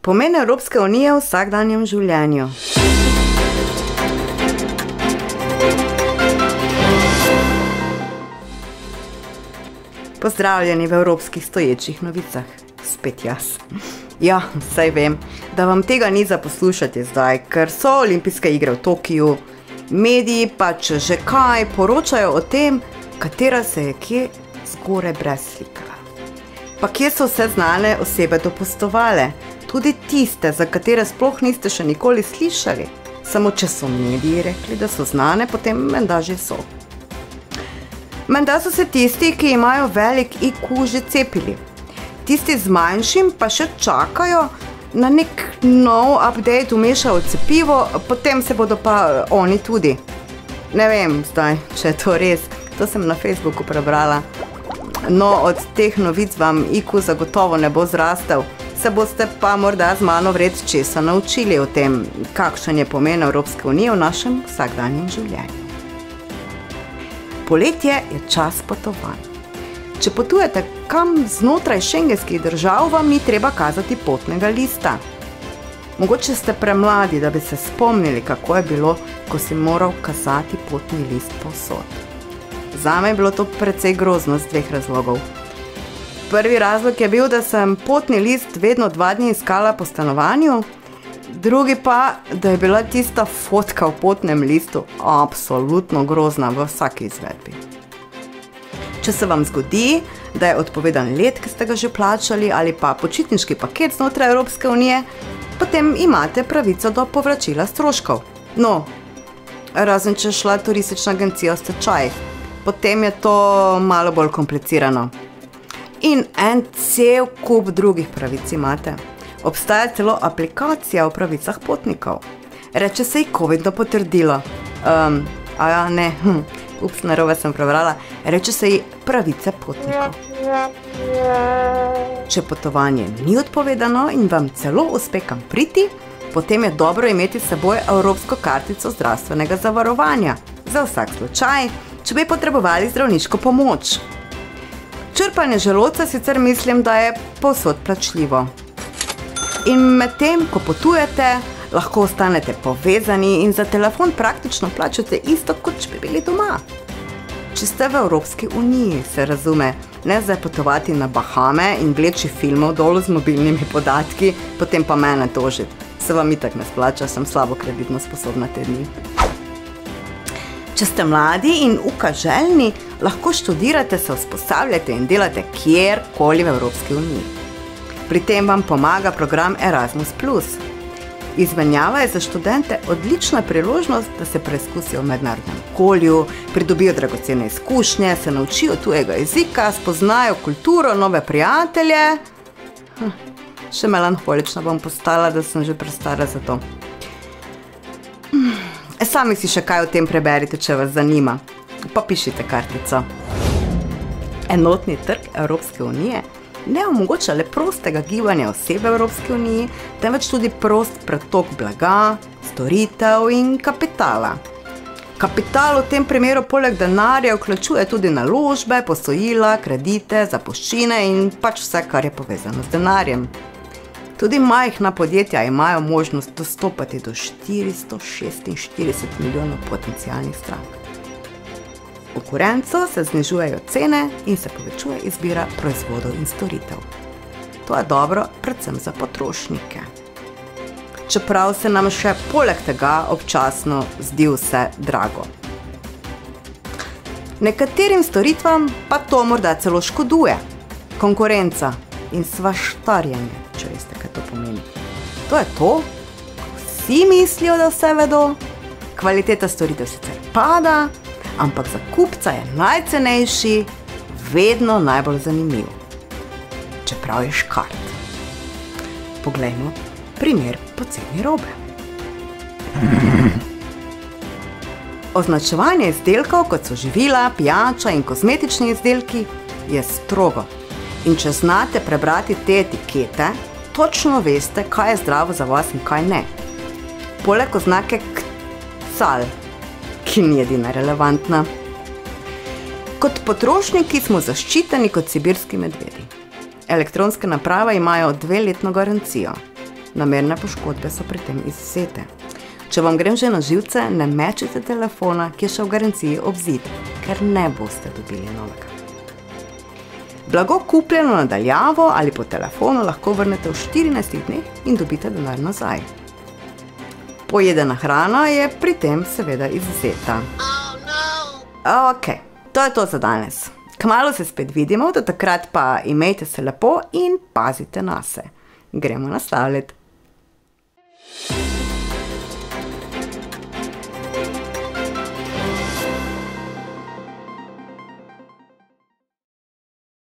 Pomen Evropske unije v vsakdanjem življenju. Pozdravljeni v evropskih stoječih novicah. Spet jaz. Ja, saj vem, da vam tega ni za poslušati zdaj, ker so olimpijske igre v Tokiju. Mediji pa, če že kaj, poročajo o tem, katera se je kje zgoraj brez slikala. Pa kje so vse znane osebe dopustovale? Tudi tiste, za katere sploh niste še nikoli slišali. Samo če so mediji rekli, da so znane, potem menda že so. Menda so se tisti, ki imajo velik IQ, že cepili. Tisti z manjšim pa še čakajo na nek nov update, vmešajo cepivo, potem se bodo pa oni tudi. Ne vem zdaj, če je to res. To sem na Facebooku prebrala. No, od teh novic vam IQ zagotovo ne bo zrastel. Se boste pa morda z mano vred česa naučili o tem, kakšen je pomen Evropske unije v našem vsakdanjem življenju. Poletje je čas potovanj. Če potujete kam znotraj šengenskih držav, vam ni treba kazati potnega lista. Mogoče ste premladi, da bi se spomnili, kako je bilo, ko si moral kazati potni list povsod. Zame je bilo to precej grozno z dveh razlogov. Prvi razlog je bil, da sem potni list vedno 2 dni iskala po stanovanju, drugi pa, da je bila tista fotka v potnem listu absolutno grozna v vsaki izvedbi. Če se vam zgodi, da je odpovedan let, ki ste ga že plačali, ali pa počitniški paket znotraj Evropske unije, potem imate pravico do povračila stroškov. No, razen če je šla turistična agencija v stečaj, potem je to malo bolj komplicirano. In en cel kup drugih pravic imate. Obstaja celo aplikacija o pravicah potnikov. Reče se ji covidno potrdilo. Narobe sem prebrala. Reče se ji pravice potnikov. Če potovanje ni odpovedano in vam celo uspe kam priti, potem je dobro imeti s seboj evropsko kartico zdravstvenega zavarovanja. Za vsak slučaj, če bi potrebovali zdravniško pomoč. Črpanje želodca sicer mislim, da je povsod plačljivo. In medtem, ko potujete, lahko ostanete povezani in za telefon praktično plačate isto, kot če bi bili doma. Če ste v Evropski uniji, se razume, ne zdaj potovati na Bahame in vleči filmov dol z mobilnimi podatki, potem pa mene tožiti. Se vam itak ne splača, sem slabo kreditno sposobna te dni. Če ste mladi in željni, lahko študirate, se usposabljate in delate kjerkoli v Evropski uniji. Pri tem vam pomaga program Erasmus+. Izmenjava je za študente odlična priložnost, da se preizkusijo v mednarodnem okolju, pridobijo dragocene izkušnje, se naučijo tujega jezika, spoznajo kulturo, nove prijatelje. Še melanholična bom postala, da sem že prestara za to. Sami si še kaj o tem preberite, če vas zanima. Pa pišite kartico. Enotni trg Evropske unije ne omogoča le prostega gibanja oseb v Evropski uniji, temveč tudi prost pretok blaga, storitev in kapitala. Kapital v tem primeru poleg denarja vključuje tudi naložbe, posojila, kredite, zapuščine in pač vse, kar je povezano z denarjem. Tudi majhna podjetja imajo možnost dostopati do 446 milijonov potencialnih strank. V konkurenco se znižujejo cene in se povečuje izbira proizvodov in storitev. To je dobro predvsem za potrošnike. Čeprav se nam še poleg tega občasno zdi vse drago. Nekaterim storitvam pa to morda celo škoduje. Konkurenca in svaštarjenje, če veste, kaj to pomeni. To je to, vsi mislijo, da vse vedo, kvaliteta storitev sicer pada, ampak za kupca je najcenejši vedno najbolj zanimiv. Čeprav je škart. Poglejmo primer poceni robe. Označevanje izdelkov, kot so živila, pijača in kozmetični izdelki, je strogo. In če znate prebrati te etikete, točno veste, kaj je zdravo za vas in kaj ne. Poleg oznake KCAL, ki ni edina relevantna. Kot potrošniki smo zaščiteni kot sibirski medvedi. Elektronske naprave imajo 2-letno garancijo. namerne poškodbe so pri tem izvzete. Če vam grem že na živce, ne mečite telefona, ki je še v garanciji ob zid, ker ne boste dobili novega. Blago kupljeno na daljavo ali po telefonu lahko vrnete v 14 dneh in dobite denar nazaj. Pojedena hrana je pri tem seveda izvzeta. Ok, to je to za danes. Kmalu se spet vidimo, do takrat pa imejte se lepo in pazite nase. Gremo nastavljati.